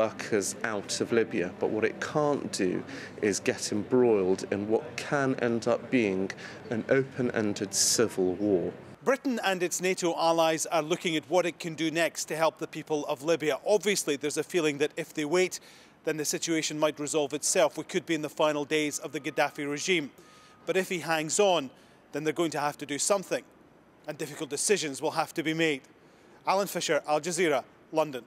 workers out of Libya, but what it can't do is get embroiled in what can end up being an open-ended civil war. Britain and its NATO allies are looking at what it can do next to help the people of Libya. Obviously, there's a feeling that if they wait, then the situation might resolve itself. We could be in the final days of the Gaddafi regime. But if he hangs on, then they're going to have to do something, and difficult decisions will have to be made. Alan Fisher, Al Jazeera, London.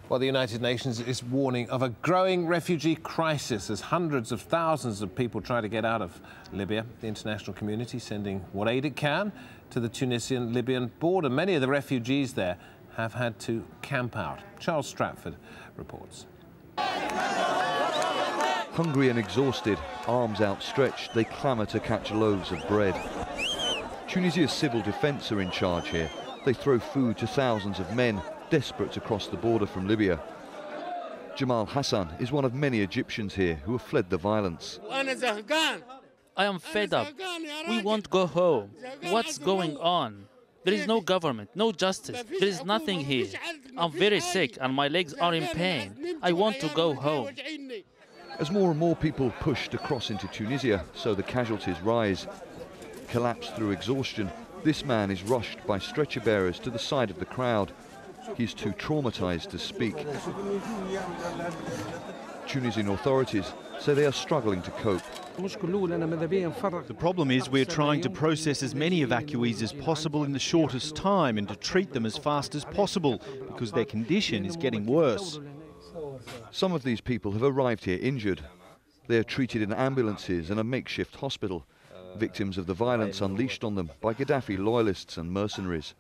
Well, the United Nations is warning of a growing refugee crisis as hundreds of thousands of people try to get out of Libya. The international community sending what aid it can to the Tunisian-Libyan border. Many of the refugees there have had to camp out. Charles Stratford reports. Hungry and exhausted, arms outstretched, they clamour to catch loaves of bread. Tunisia's civil defence are in charge here. They throw food to thousands of men desperate to cross the border from Libya. Jamal Hassan is one of many Egyptians here who have fled the violence. I am fed up. We won't go home. What's going on? There is no government, no justice. There is nothing here. I'm very sick and my legs are in pain. I want to go home. As more and more people push to cross into Tunisia, so the casualties rise. Collapsed through exhaustion, this man is rushed by stretcher bearers to the side of the crowd. He's too traumatized to speak. Tunisian authorities say they are struggling to cope. The problem is we're trying to process as many evacuees as possible in the shortest time and to treat them as fast as possible because their condition is getting worse. Some of these people have arrived here injured. They are treated in ambulances and a makeshift hospital, victims of the violence unleashed on them by Gaddafi loyalists and mercenaries.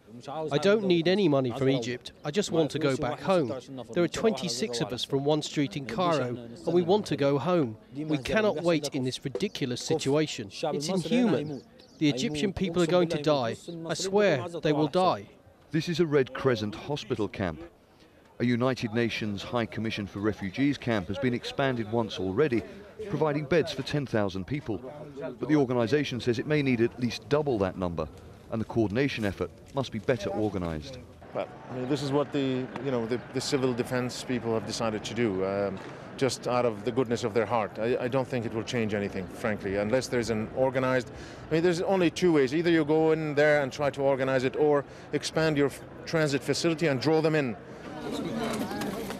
I don't need any money from Egypt. I just want to go back home. There are 26 of us from one street in Cairo, and we want to go home. We cannot wait in this ridiculous situation. It's inhuman. The Egyptian people are going to die. I swear they will die. This is a Red Crescent hospital camp. A United Nations High Commission for Refugees camp has been expanded once already, providing beds for 10,000 people. But the organisation says it may need at least double that number, and the coordination effort must be better organised. Well, I mean, this is what the civil defence people have decided to do, just out of the goodness of their heart. I don't think it will change anything, frankly, unless there's an organised... I mean, there's only two ways. Either you go in there and try to organise it, or expand your transit facility and draw them in.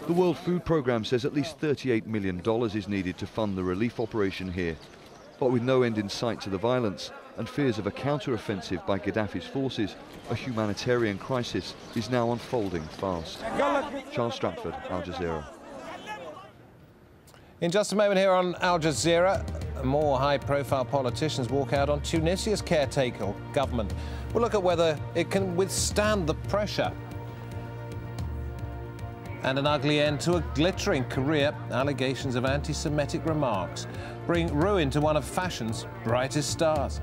The World Food Programme says at least $38 million is needed to fund the relief operation here. But with no end in sight to the violence and fears of a counter-offensive by Gaddafi's forces, a humanitarian crisis is now unfolding fast. Charles Stratford, Al Jazeera. In just a moment here on Al Jazeera, more high-profile politicians walk out on Tunisia's caretaker government. We'll look at whether it can withstand the pressure. And an ugly end to a glittering career. Allegations of anti-Semitic remarks bring ruin to one of fashion's brightest stars.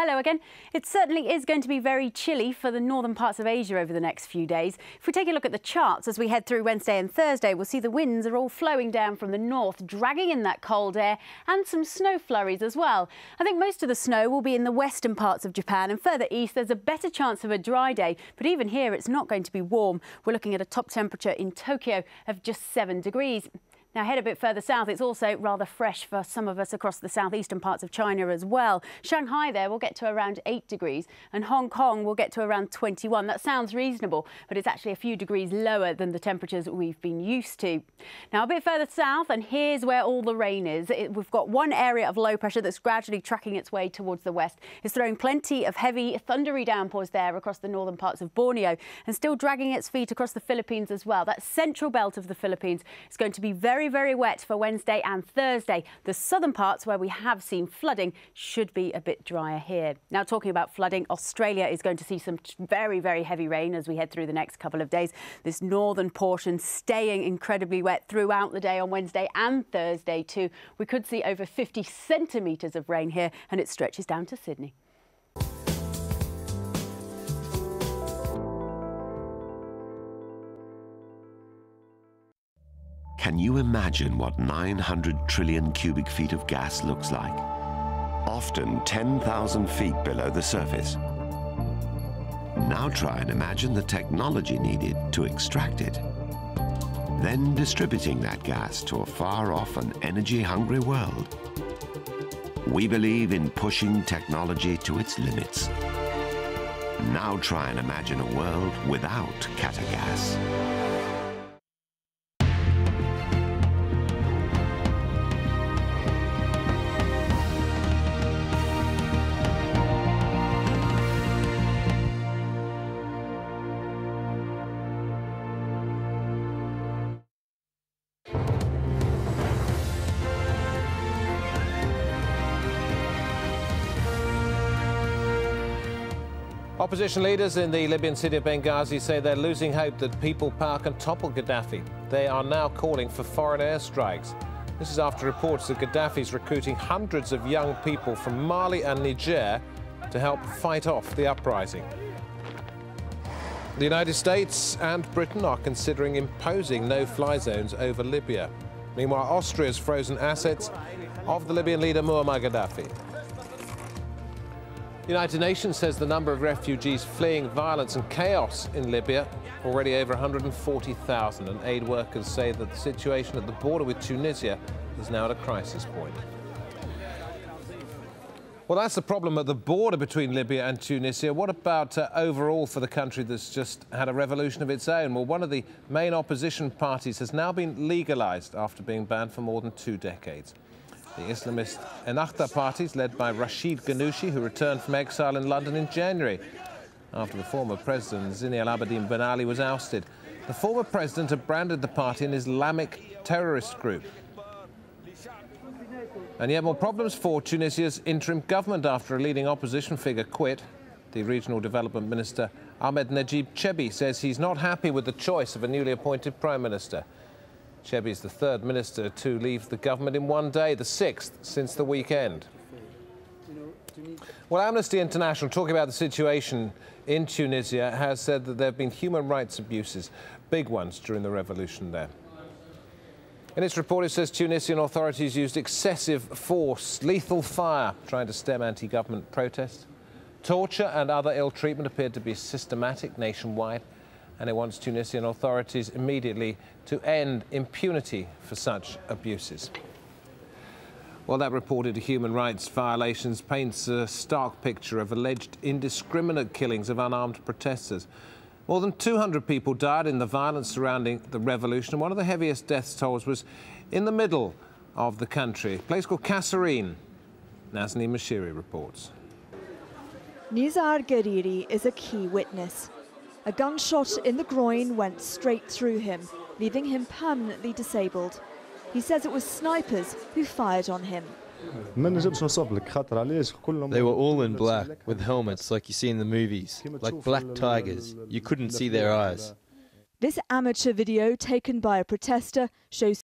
Hello again. It certainly is going to be very chilly for the northern parts of Asia over the next few days. If we take a look at the charts as we head through Wednesday and Thursday, we'll see the winds are all flowing down from the north, dragging in that cold air and some snow flurries as well. I think most of the snow will be in the western parts of Japan, and further east there's a better chance of a dry day, but even here it's not going to be warm. We're looking at a top temperature in Tokyo of just 7 degrees. Now, head a bit further south, it's also rather fresh for some of us across the southeastern parts of China as well. Shanghai there will get to around 8 degrees and Hong Kong will get to around 21. That sounds reasonable, but it's actually a few degrees lower than the temperatures we've been used to. Now, a bit further south, and here's where all the rain is. We've got one area of low pressure that's gradually tracking its way towards the west. It's throwing plenty of heavy, thundery downpours there across the northern parts of Borneo and still dragging its feet across the Philippines as well. That central belt of the Philippines is going to be very, very wet for Wednesday and Thursday. The southern parts where we have seen flooding should be a bit drier here. Now, talking about flooding, Australia is going to see some very, very heavy rain as we head through the next couple of days. This northern portion staying incredibly wet throughout the day on Wednesday and Thursday too. We could see over 50 centimetres of rain here, and it stretches down to Sydney. Can you imagine what 900 trillion cubic feet of gas looks like? Often 10,000 feet below the surface. Now try and imagine the technology needed to extract it. Then distributing that gas to a far-off and energy-hungry world. We believe in pushing technology to its limits. Now try and imagine a world without Qatar gas. Opposition leaders in the Libyan city of Benghazi say they're losing hope that People Power can topple Gaddafi. They are now calling for foreign airstrikes. This is after reports that Gaddafi's recruiting hundreds of young people from Mali and Niger to help fight off the uprising. The United States and Britain are considering imposing no-fly zones over Libya. Meanwhile, Austria's frozen assets of the Libyan leader Muammar Gaddafi. The United Nations says the number of refugees fleeing violence and chaos in Libya already over 140,000, and aid workers say that the situation at the border with Tunisia is now at a crisis point. Well, that's the problem at the border between Libya and Tunisia. What about overall for the country that's just had a revolution of its own? Well, one of the main opposition parties has now been legalised after being banned for more than 2 decades. The Islamist Ennahda parties, led by Rashid Ghannouchi, who returned from exile in London in January after the former president Zine Al Abidine Ben Ali was ousted. The former president had branded the party an Islamic terrorist group. And yet more problems for Tunisia's interim government after a leading opposition figure quit. The regional development minister Ahmed Najib Chebi says he's not happy with the choice of a newly appointed prime minister. Chebi is the 3rd minister to leave the government in one day, the 6th since the weekend. Well, Amnesty International, talking about the situation in Tunisia, has said that there have been human rights abuses, big ones, during the revolution there. In its report, it says Tunisian authorities used excessive force, lethal fire, trying to stem anti-government protests. Torture and other ill treatment appeared to be systematic nationwide, and it wants Tunisian authorities immediately to end impunity for such abuses. Well, that reported human rights violations paints a stark picture of alleged indiscriminate killings of unarmed protesters. More than 200 people died in the violence surrounding the revolution, and one of the heaviest death tolls was in the middle of the country, a place called Kasserine. Nazanin Mashiri reports. Nizar Gariri is a key witness. A gunshot in the groin went straight through him, leaving him permanently disabled. He says it was snipers who fired on him. They were all in black, with helmets like you see in the movies, like black tigers. You couldn't see their eyes. This amateur video taken by a protester shows